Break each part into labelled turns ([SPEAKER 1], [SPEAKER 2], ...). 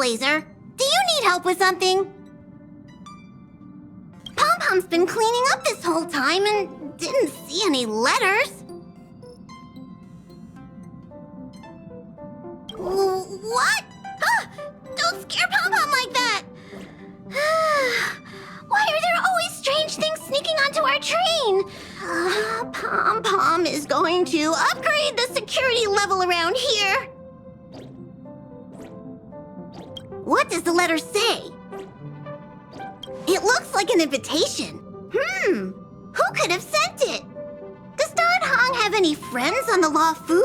[SPEAKER 1] Blazer. Do you need help with something? Pom-Pom's been cleaning up this whole time and didn't see any letters. What? Don't scare Pom-Pom like that! Why are there always strange things sneaking onto our train? Pom-Pom is going to upgrade the security level around here. What does the letter say? It looks like an invitation. Who could have sent it? Does Don Hong have any friends on the Law Fu?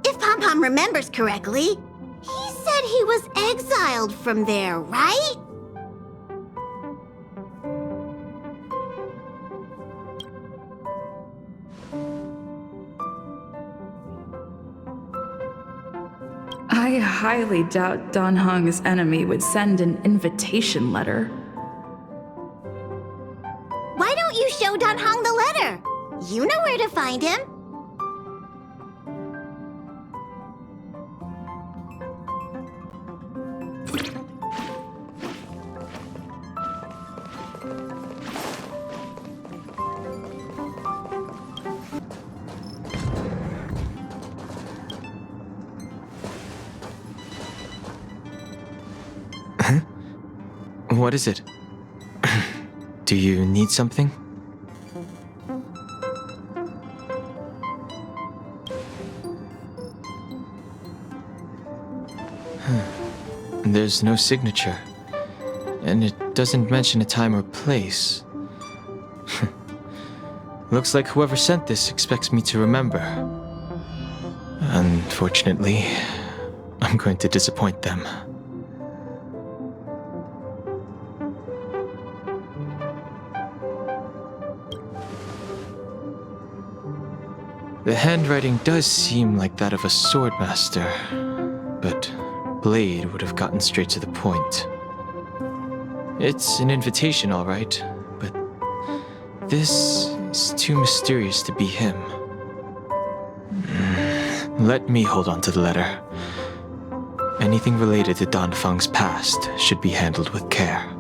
[SPEAKER 1] If Pom-Pom remembers correctly, he said he was exiled from there, right?
[SPEAKER 2] I highly doubt Don Hong's enemy would send an invitation letter.
[SPEAKER 1] Why don't you show Don Hong the letter? You know where to find him.
[SPEAKER 3] What is it? Do you need something? There's no signature, and it doesn't mention a time or place. Looks like whoever sent this expects me to remember. Unfortunately, I'm going to disappoint them. The handwriting does seem like that of a swordmaster, but Blade would have gotten straight to the point. It's an invitation, all right, but this is too mysterious to be him. Let me hold on to the letter. Anything related to Dan Feng's past should be handled with care.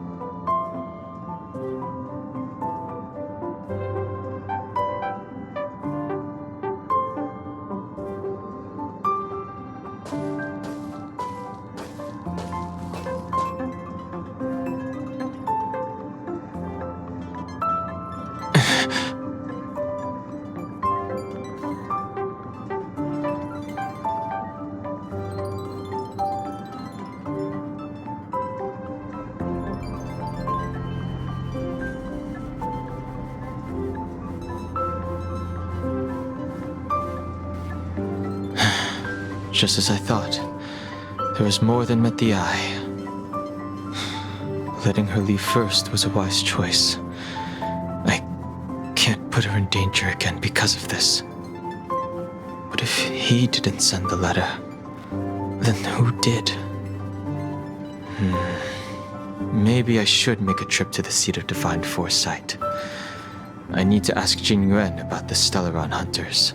[SPEAKER 3] Just as I thought, there was more than met the eye. Letting her leave first was a wise choice. I can't put her in danger again because of this. But if he didn't send the letter, then who did? Maybe I should make a trip to the seat of Divine Foresight. I need to ask Jing Yuan about the Stellaron hunters.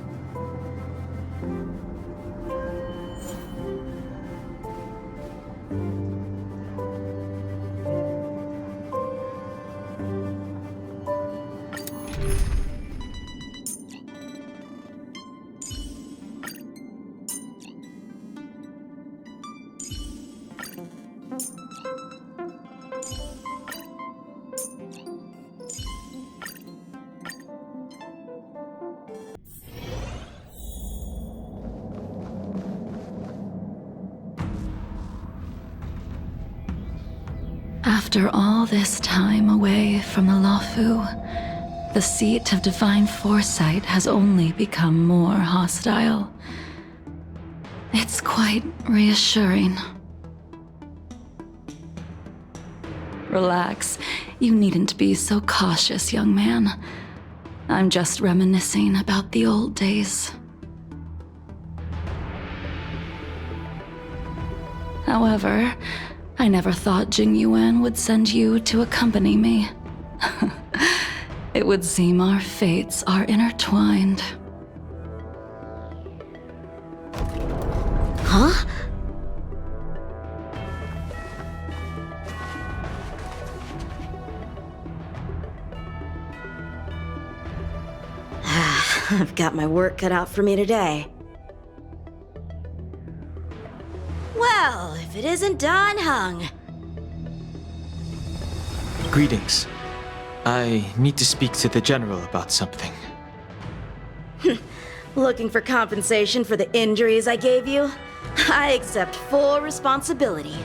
[SPEAKER 2] After all this time away from the Luofu, the seat of Divine Foresight has only become more hostile. It's quite reassuring. Relax. You needn't be so cautious, young man. I'm just reminiscing about the old days. However, I never thought Jing Yuan would send you to accompany me. It would seem our fates are intertwined.
[SPEAKER 1] Huh?
[SPEAKER 4] I've got my work cut out for me today. Well, if it isn't Dan Heng.
[SPEAKER 3] Greetings. I need to speak to the General about something.
[SPEAKER 4] Looking for compensation for the injuries I gave you? I accept full responsibility.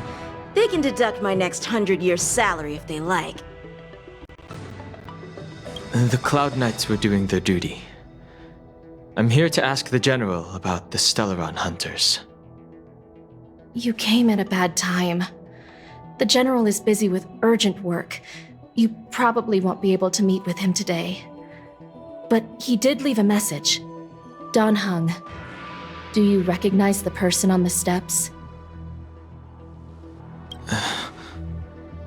[SPEAKER 4] They can deduct my next 100-year salary if they like.
[SPEAKER 3] The Cloud Knights were doing their duty. I'm here to ask the General about the Stellaron Hunters.
[SPEAKER 5] You came at a bad time. The General is busy with urgent work. You probably won't be able to meet with him today. But he did leave a message. Dan Heng. Do you recognize the person on the steps?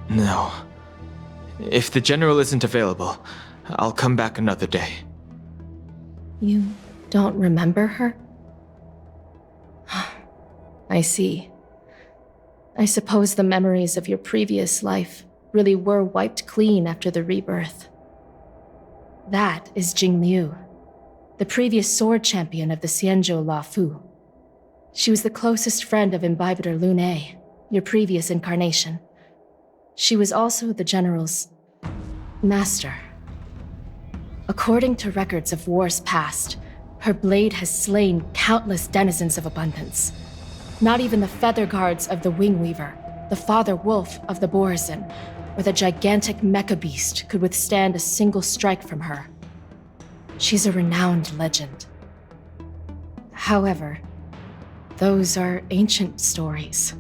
[SPEAKER 3] No. If the General isn't available, I'll come back another day.
[SPEAKER 5] You don't remember her? I see. I suppose the memories of your previous life really were wiped clean after the rebirth. That is Jingliu, the previous sword champion of the Xianzhou Luofu. She was the closest friend of Imbibitor Lune, your previous incarnation. She was also the General's master. According to records of wars past, her blade has slain countless denizens of abundance. Not even the feather guards of the Wingweaver, the father wolf of the Borazin, or the gigantic mecha beast could withstand a single strike from her. She's a renowned legend. However, those are ancient stories.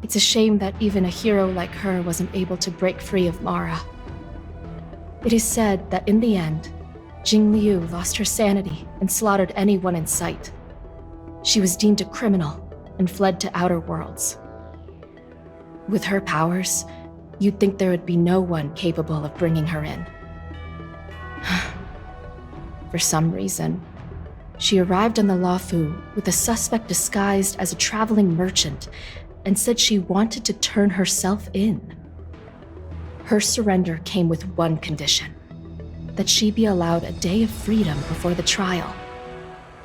[SPEAKER 5] It's a shame that even a hero like her wasn't able to break free of Mara. It is said that in the end, Jingliu lost her sanity and slaughtered anyone in sight. She was deemed a criminal and fled to outer worlds. With her powers, you'd think there would be no one capable of bringing her in. For some reason, she arrived on the Luofu with a suspect disguised as a traveling merchant and said she wanted to turn herself in. Her surrender came with one condition: that she be allowed a day of freedom before the trial.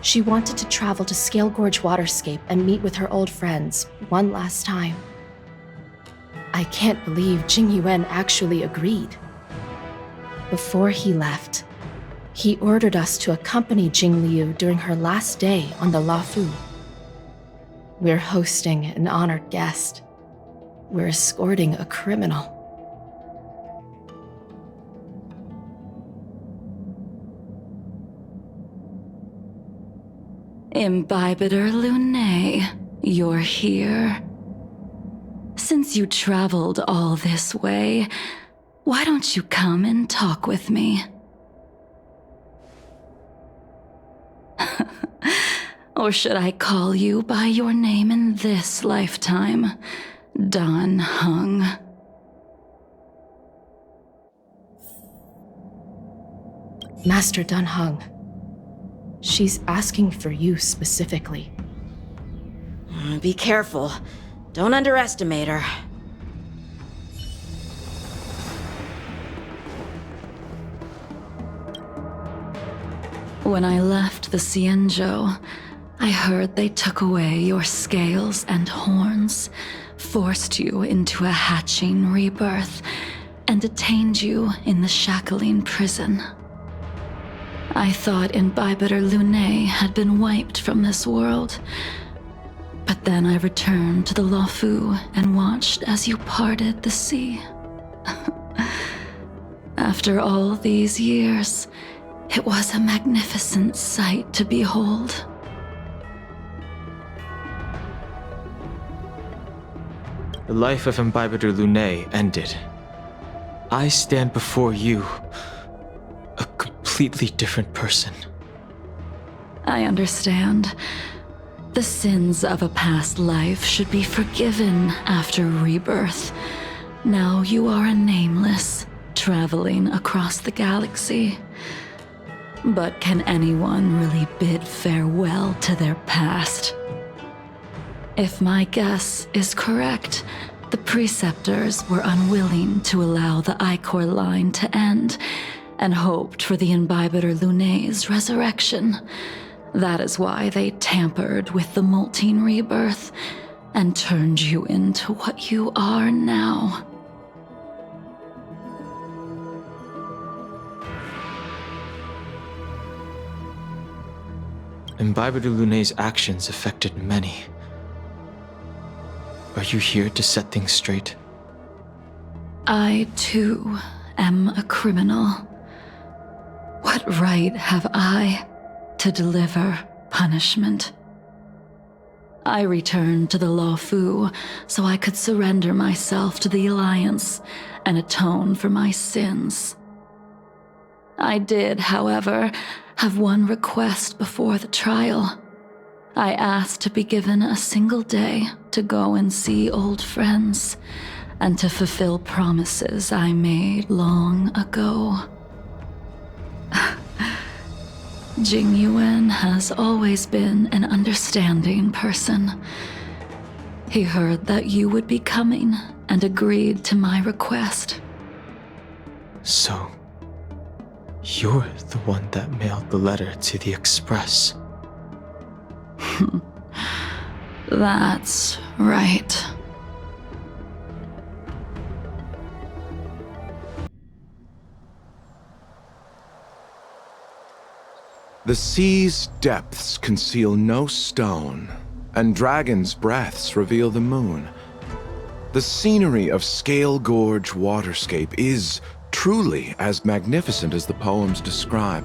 [SPEAKER 5] She wanted to travel to Scale Gorge Waterscape and meet with her old friends one last time. I can't believe Jing Yuan actually agreed. Before he left, he ordered us to accompany Jingliu during her last day on the Luofu. We're hosting an honored guest. We're escorting a criminal.
[SPEAKER 2] Imbibitor Lune, you're here. Since you traveled all this way, why don't you come and talk with me? Or should I call you by your name in this lifetime, Dan Heng?
[SPEAKER 5] Master Dan Heng. She's asking for you specifically.
[SPEAKER 4] Be careful. Don't underestimate her.
[SPEAKER 2] When I left the Xianzhou, I heard they took away your scales and horns, forced you into a hatching rebirth, and detained you in the Shackling prison. I thought Imbibitor Lune had been wiped from this world, but then I returned to the Luofu and watched as you parted the sea. After all these years, it was a magnificent sight to behold.
[SPEAKER 3] The life of Imbibitor Lune ended. I stand before you, a completely different person.
[SPEAKER 2] I understand. The sins of a past life should be forgiven after rebirth. Now you are a nameless, traveling across the galaxy. But can anyone really bid farewell to their past? If my guess is correct, the preceptors were unwilling to allow the Ichor line to end, and hoped for the Imbibitor Lunay's resurrection. That is why they tampered with the Moltene rebirth and turned you into what you are now.
[SPEAKER 3] Imbibitor Lunay's actions affected many. Are you here to set things straight?
[SPEAKER 2] I, too, am a criminal. What right have I to deliver punishment? I returned to the Luofu so I could surrender myself to the Alliance and atone for my sins. I did, however, have one request before the trial. I asked to be given a single day to go and see old friends and to fulfill promises I made long ago. Jingliu has always been an understanding person. He heard that you would be coming and agreed to my request.
[SPEAKER 3] So, you're the one that mailed the letter to the Express.
[SPEAKER 2] That's right.
[SPEAKER 6] The sea's depths conceal no stone, and dragons' breaths reveal the moon. The scenery of Scale Gorge Waterscape is truly as magnificent as the poems describe.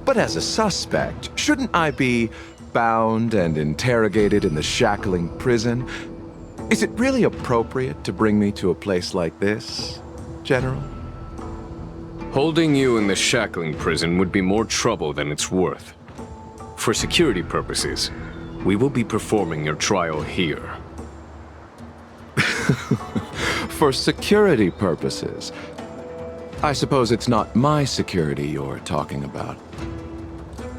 [SPEAKER 6] But as a suspect, shouldn't I be bound and interrogated in the shackling prison? Is it really appropriate to bring me to a place like this, General?
[SPEAKER 7] Holding you in the shackling prison would be more trouble than it's worth. For security purposes, we will be performing your trial here.
[SPEAKER 6] For security purposes? I suppose it's not my security you're talking about.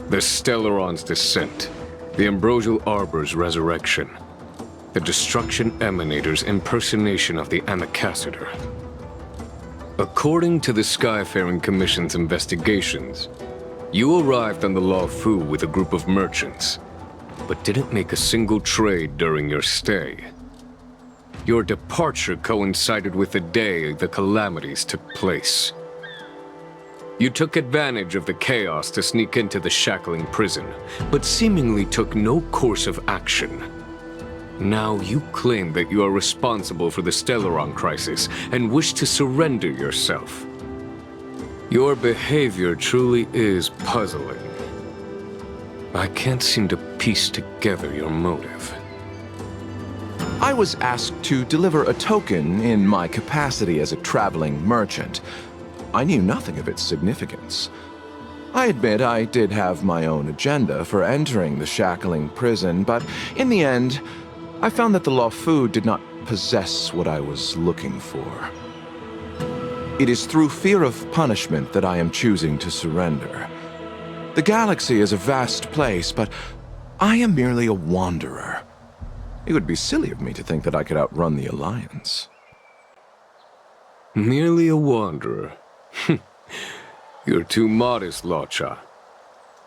[SPEAKER 7] The Stellaron's descent, the Ambrosial Arbor's resurrection, the Destruction Emanator's impersonation of the Amicassator. According to the Skyfaring Commission's investigations, you arrived on the Luofu with a group of merchants, but didn't make a single trade during your stay. Your departure coincided with the day the calamities took place. You took advantage of the chaos to sneak into the shackling prison, but seemingly took no course of action. Now you claim that you are responsible for the Stellaron crisis and wish to surrender yourself. Your behavior truly is puzzling. I can't seem to piece together your motive.
[SPEAKER 6] I was asked to deliver a token in my capacity as a traveling merchant. I knew nothing of its significance. I admit I did have my own agenda for entering the shackling prison, but in the end, I found that the Luofu did not possess what I was looking for. It is through fear of punishment that I am choosing to surrender. The galaxy is a vast place, but I am merely a wanderer. It would be silly of me to think that I could outrun the Alliance.
[SPEAKER 7] Merely a wanderer? You're too modest, Locha.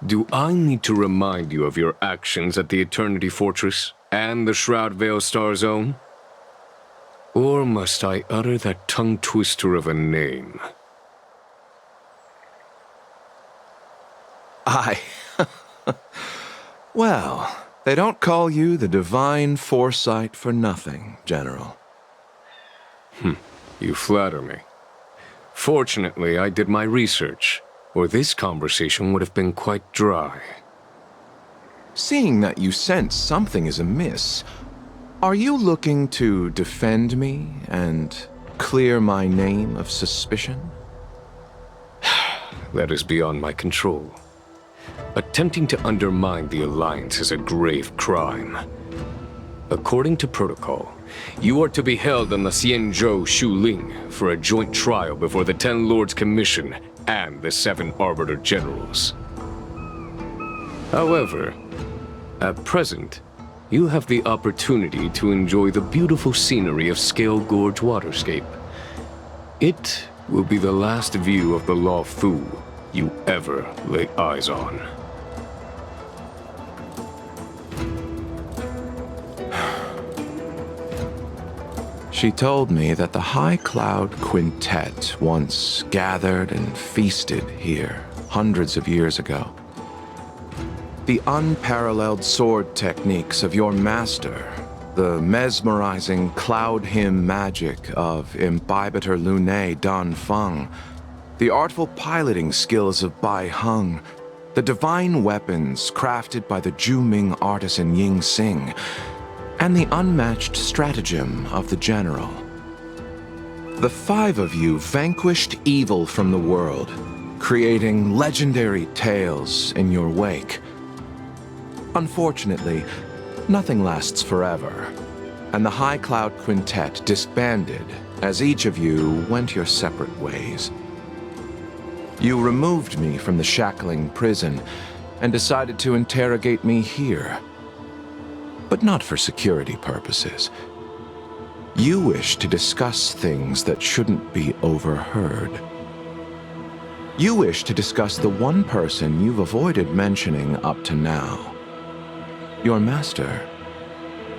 [SPEAKER 7] Do I need to remind you of your actions at the Eternity Fortress and the Shroud Veil Star Zone? Or must I utter that tongue-twister of a name?
[SPEAKER 6] Well, they don't call you the Divine Foresight for nothing, General.
[SPEAKER 7] You flatter me. Fortunately, I did my research, or this conversation would have been quite dry.
[SPEAKER 6] Seeing that you sense something is amiss, are you looking to defend me and clear my name of suspicion?
[SPEAKER 7] That is beyond my control. Attempting to undermine the Alliance is a grave crime. According to protocol, you are to be held on the Xianzhou Shuling for a joint trial before the Ten Lords Commission and the 7 Arbiter Generals. However, at present, you have the opportunity to enjoy the beautiful scenery of Scale Gorge Waterscape. It will be the last view of the Law Fu you ever lay eyes on.
[SPEAKER 6] She told me that the High Cloud Quintet once gathered and feasted here hundreds of years ago. The unparalleled sword techniques of your master, the mesmerizing cloud hymn magic of Imbibitor Lunae Dan Feng, the artful piloting skills of Bai Heng, the divine weapons crafted by the Ju-Ming artisan Ying Xing, and the unmatched stratagem of the general. The five of you vanquished evil from the world, creating legendary tales in your wake. Unfortunately, nothing lasts forever, and the High Cloud Quintet disbanded as each of you went your separate ways. You removed me from the shackling prison and decided to interrogate me here. But not for security purposes. You wish to discuss things that shouldn't be overheard. You wish to discuss the one person you've avoided mentioning up to now. Your master,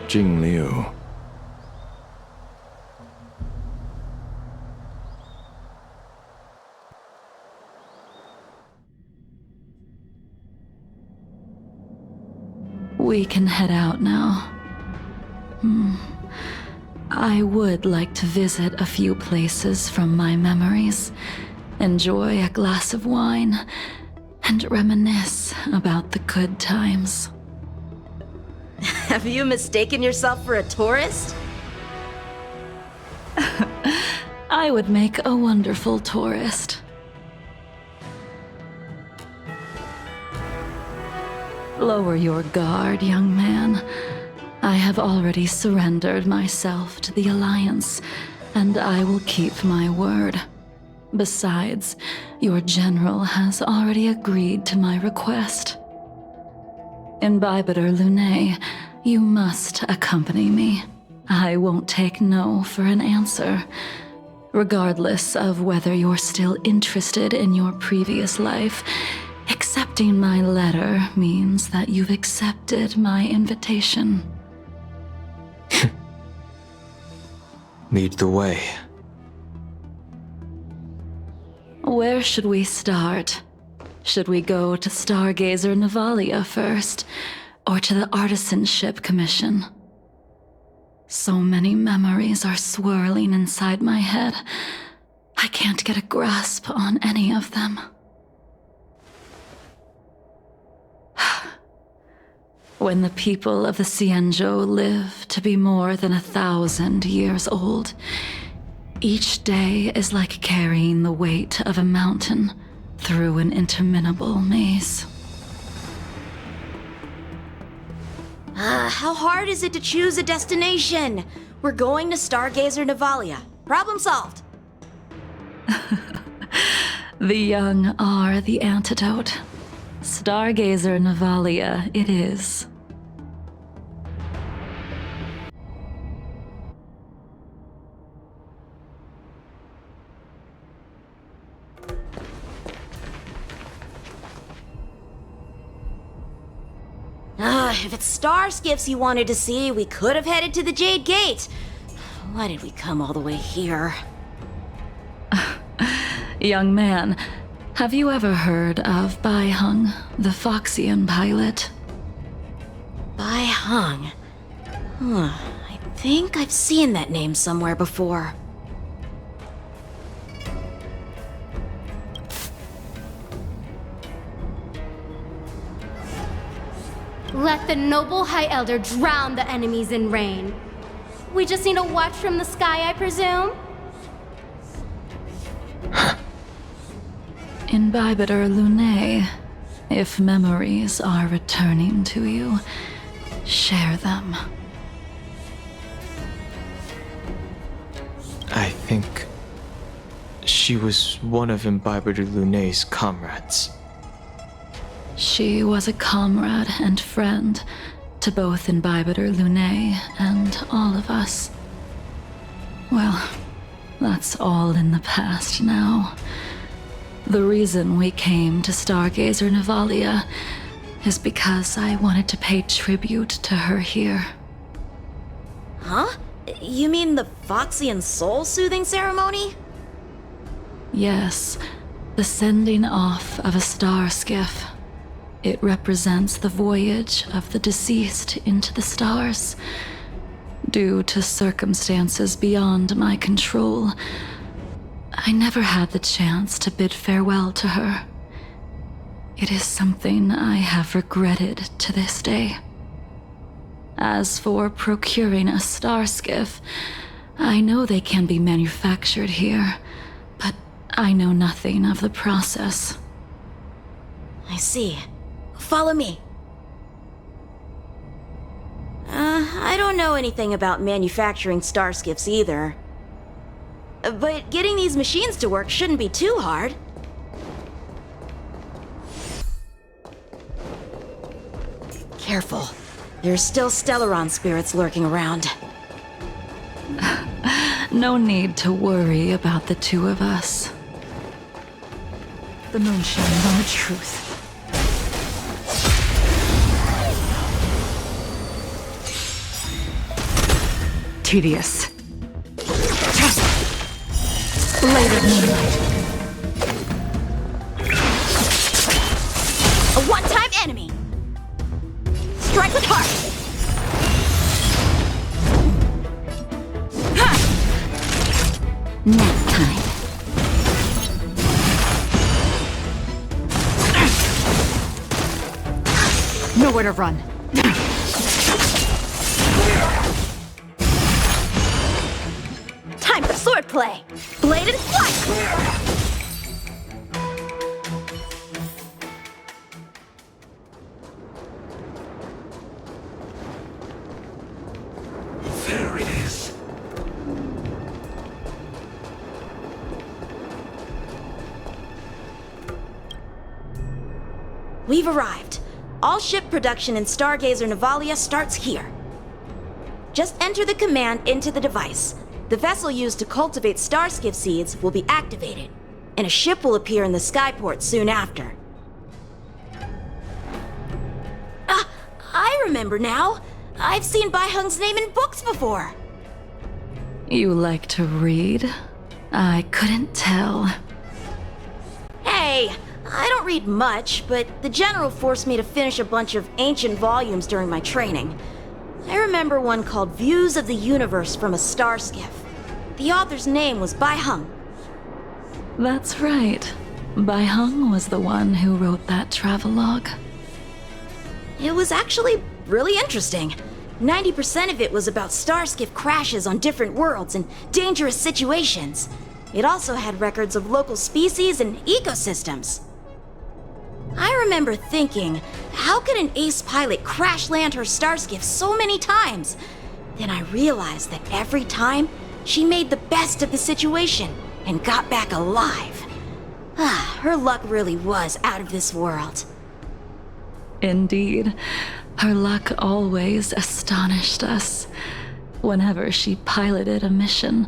[SPEAKER 6] Jingliu.
[SPEAKER 2] We can head out now. I would like to visit a few places from my memories, enjoy a glass of wine, and reminisce about the good times.
[SPEAKER 4] Have you mistaken yourself for a tourist?
[SPEAKER 2] I would make a wonderful tourist. Lower your guard, young man. I have already surrendered myself to the Alliance, and I will keep my word. Besides, your general has already agreed to my request. Imbibitor Lunae, you must accompany me. I won't take no for an answer, regardless of whether you're still interested in your previous life. Accepting my letter means that you've accepted my invitation.
[SPEAKER 3] Lead the way.
[SPEAKER 2] Where should we start? Should we go to Stargazer Navalia first, or to the Artisanship Commission? So many memories are swirling inside my head. I can't get a grasp on any of them. When the people of the Xianzhou live to be more than 1,000 years old, each day is like carrying the weight of a mountain through an interminable maze.
[SPEAKER 4] How hard is it to choose a destination? We're going to Stargazer Navalia. Problem solved.
[SPEAKER 2] The young are the antidote. Stargazer Navalia it is.
[SPEAKER 4] If it's star skiffs you wanted to see, we could have headed to the Jade Gate. Why did we come all the way here?
[SPEAKER 2] Young man, have you ever heard of Bai Heng, the Foxian pilot?
[SPEAKER 4] Bai Heng. I think I've seen that name somewhere before.
[SPEAKER 8] Let the noble High Elder drown the enemies in rain. We just need a watch from the sky, I presume?
[SPEAKER 2] Imbibitor Lunae, if memories are returning to you, share them.
[SPEAKER 3] I think she was one of Imbibitor Lunae's comrades.
[SPEAKER 2] She was a comrade and friend to both Imbibitor Lunae and all of us. Well, That's all in the past now. The reason we came to Stargazer Navalia is because I wanted to pay tribute to her here.
[SPEAKER 4] Huh? You mean the Foxian soul-soothing ceremony?
[SPEAKER 2] Yes, the sending off of a star skiff. It represents the voyage of the deceased into the stars. Due to circumstances beyond my control, I never had the chance to bid farewell to her. It is something I have regretted to this day. As for procuring a star skiff, I know they can be manufactured here, but I know nothing of the process.
[SPEAKER 4] I see. Follow me. I don't know anything about manufacturing star skiffs either. But getting these machines to work shouldn't be too hard. Careful. There's still Stellaron spirits lurking around.
[SPEAKER 2] No need to worry about the two of us. The moonshine on the truth. Tedious. Later moonlight.
[SPEAKER 4] A one-time enemy! Strike with heart!
[SPEAKER 2] Nap time. Nowhere to run.
[SPEAKER 4] Time for swordplay! Blade and flight!
[SPEAKER 6] There it is.
[SPEAKER 4] We've arrived. All ship production in Stargazer Navalia starts here. Just enter the command into the device. The vessel used to cultivate starskiff seeds will be activated, and a ship will appear in the skyport soon after. I remember now. I've seen Bai Hung's name in books before.
[SPEAKER 2] You like to read? I couldn't tell.
[SPEAKER 4] Hey, I don't read much, but the General forced me to finish a bunch of ancient volumes during my training. I remember one called Views of the Universe from a Star Skiff. The author's name was Bai Hung.
[SPEAKER 2] That's right. Bai Hung was the one who wrote that travelogue.
[SPEAKER 4] It was actually really interesting. 90% of it was about starskiff crashes on different worlds and dangerous situations. It also had records of local species and ecosystems. I remember thinking, how could an ace pilot crash land her starskiff so many times? Then I realized that every time, she made the best of the situation and got back alive. Her luck really was out of this world.
[SPEAKER 2] Indeed, her luck always astonished us. Whenever she piloted a mission,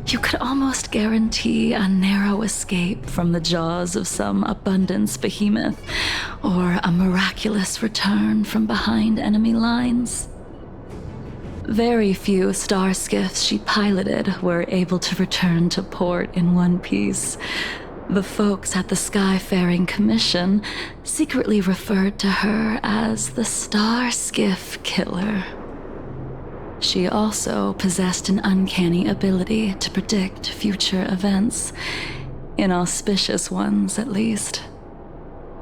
[SPEAKER 2] you could almost guarantee a narrow escape from the jaws of some abundance behemoth, or a miraculous return from behind enemy lines. Very few star skiffs she piloted were able to return to port in one piece. The folks at the Skyfaring Commission secretly referred to her as the Star Skiff Killer. She also possessed an uncanny ability to predict future events, inauspicious ones at least.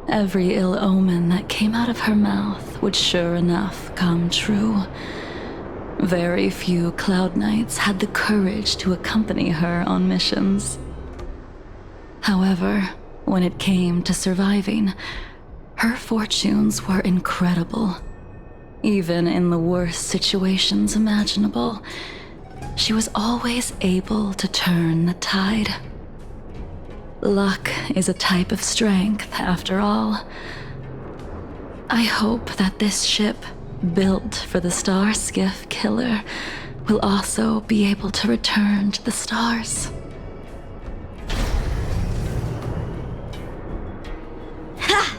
[SPEAKER 2] Every ill omen that came out of her mouth would sure enough come true. Very few Cloud Knights had the courage to accompany her on missions. However, when it came to surviving, her fortunes were incredible. Even in the worst situations imaginable, she was always able to turn the tide. Luck is a type of strength, after all. I hope that this ship, built for the Star Skiff Killer, will also be able to return to the stars.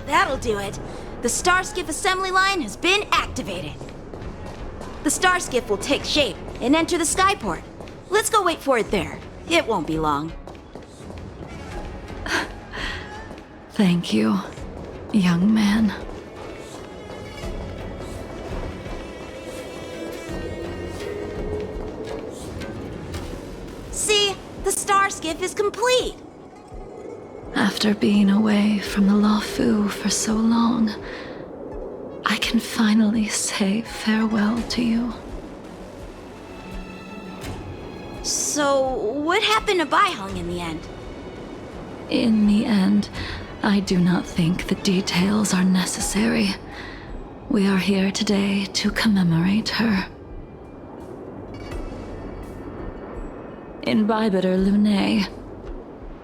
[SPEAKER 4] That'll do it. The Starskiff assembly line has been activated. The Starskiff will take shape and enter the skyport. Let's go wait for it there. It won't be long.
[SPEAKER 2] Thank you, young man.
[SPEAKER 4] See, the Starskiff is complete.
[SPEAKER 2] After being away from the Luofu for so long, I can finally say farewell to you.
[SPEAKER 4] So, what happened to Baiheng in the end?
[SPEAKER 2] In the end, I do not think the details are necessary. We are here today to commemorate her. Imbibitor Lune,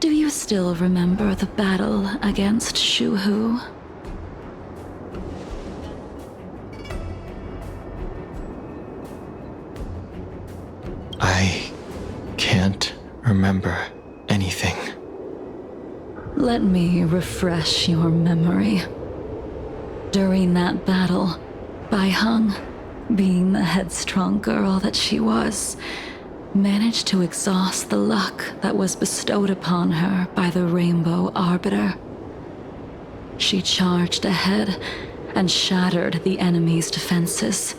[SPEAKER 2] do you still remember the battle against Shuhu?
[SPEAKER 3] I can't remember anything.
[SPEAKER 2] Let me refresh your memory. During that battle, Baiheng, being the headstrong girl that she was, managed to exhaust the luck that was bestowed upon her by the Rainbow Arbiter. She charged ahead and shattered the enemy's defenses,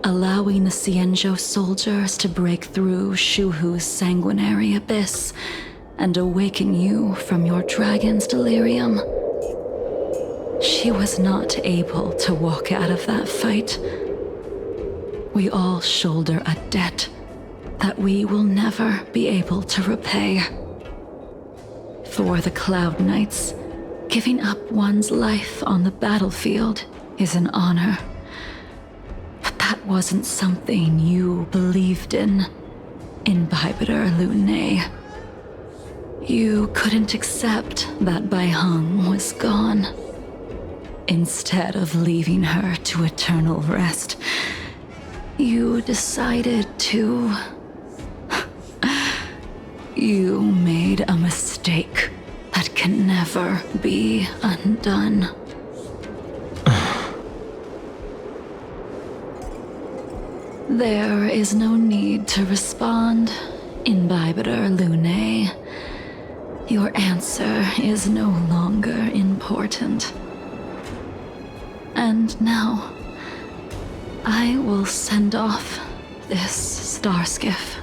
[SPEAKER 2] allowing the Xianzhou soldiers to break through Shuhu's sanguinary abyss and awaken you from your dragon's delirium. She was not able to walk out of that fight. We all shoulder a debt that we will never be able to repay. For the Cloud Knights, giving up one's life on the battlefield is an honor. But that wasn't something you believed in, Imbibitor Lune. You couldn't accept that Baiheng was gone. Instead of leaving her to eternal rest, you decided to... You made a mistake that can never be undone. There is no need to respond, Imbibitor Lune. Your answer is no longer important. And now, I will send off this Starskiff.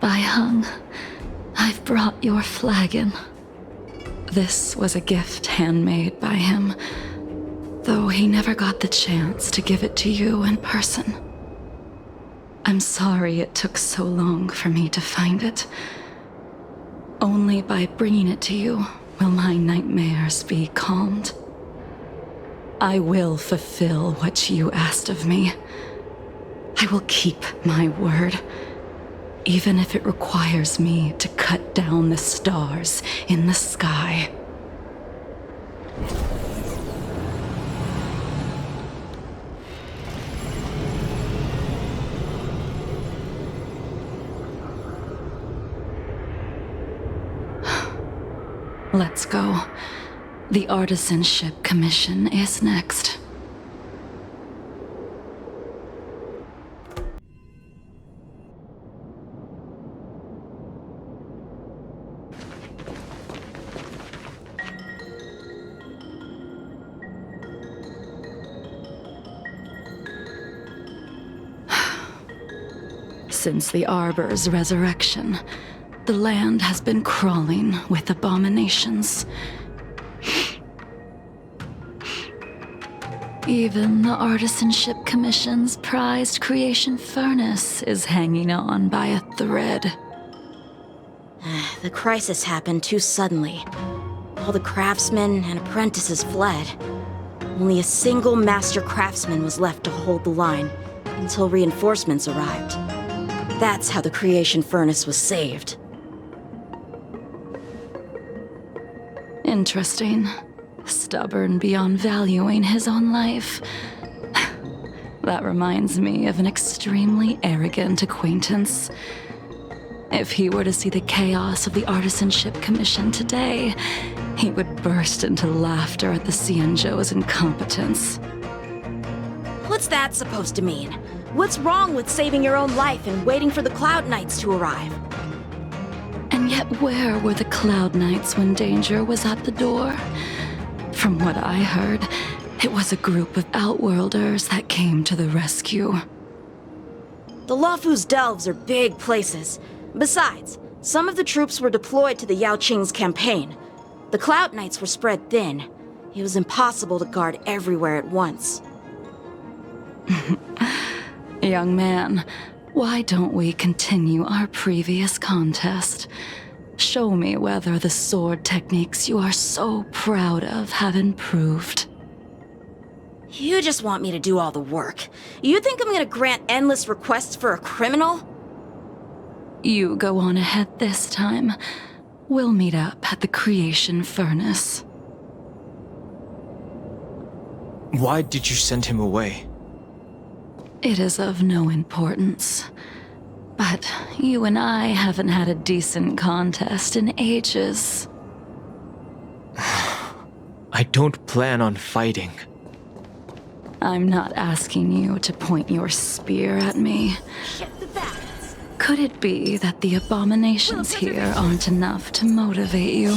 [SPEAKER 2] Baiheng, I've brought your flagon. This was a gift handmade by him, though he never got the chance to give it to you in person. I'm sorry it took so long for me to find it. Only by bringing it to you will my nightmares be calmed. I will fulfill what you asked of me. I will keep my word, even if it requires me to cut down the stars in the sky. Let's go. The Artisanship Commission is next. Since the Arbor's resurrection, the land has been crawling with abominations. Even the Artisanship Commission's prized creation furnace is hanging on by a thread.
[SPEAKER 4] The crisis happened too suddenly. All the craftsmen and apprentices fled. Only a single master craftsman was left to hold the line until reinforcements arrived. That's how the creation furnace was saved.
[SPEAKER 2] Interesting. Stubborn beyond valuing his own life. That reminds me of an extremely arrogant acquaintance. If he were to see the chaos of the Artisanship Commission today, he would burst into laughter at the Xianzhou's incompetence.
[SPEAKER 4] What's that supposed to mean? What's wrong with saving your own life and waiting for the Cloud Knights to arrive?
[SPEAKER 2] And yet where were the Cloud Knights when danger was at the door? From what I heard, it was a group of Outworlders that came to the rescue.
[SPEAKER 4] The Luofu's delves are big places. Besides, some of the troops were deployed to the Yaoqing's campaign. The Cloud Knights were spread thin. It was impossible to guard everywhere at once.
[SPEAKER 2] Young man, why don't we continue our previous contest? Show me whether the sword techniques you are so proud of have improved.
[SPEAKER 4] You just want me to do all the work. You think I'm gonna grant endless requests for a criminal?
[SPEAKER 2] You go on ahead this time. We'll meet up at the Creation Furnace.
[SPEAKER 3] Why did you send him away?
[SPEAKER 2] It is of no importance. But you and I haven't had a decent contest in ages.
[SPEAKER 3] I don't plan on fighting.
[SPEAKER 2] I'm not asking you to point your spear at me.
[SPEAKER 4] Shift the balance.
[SPEAKER 2] Could it be that the abominations here aren't enough to motivate you?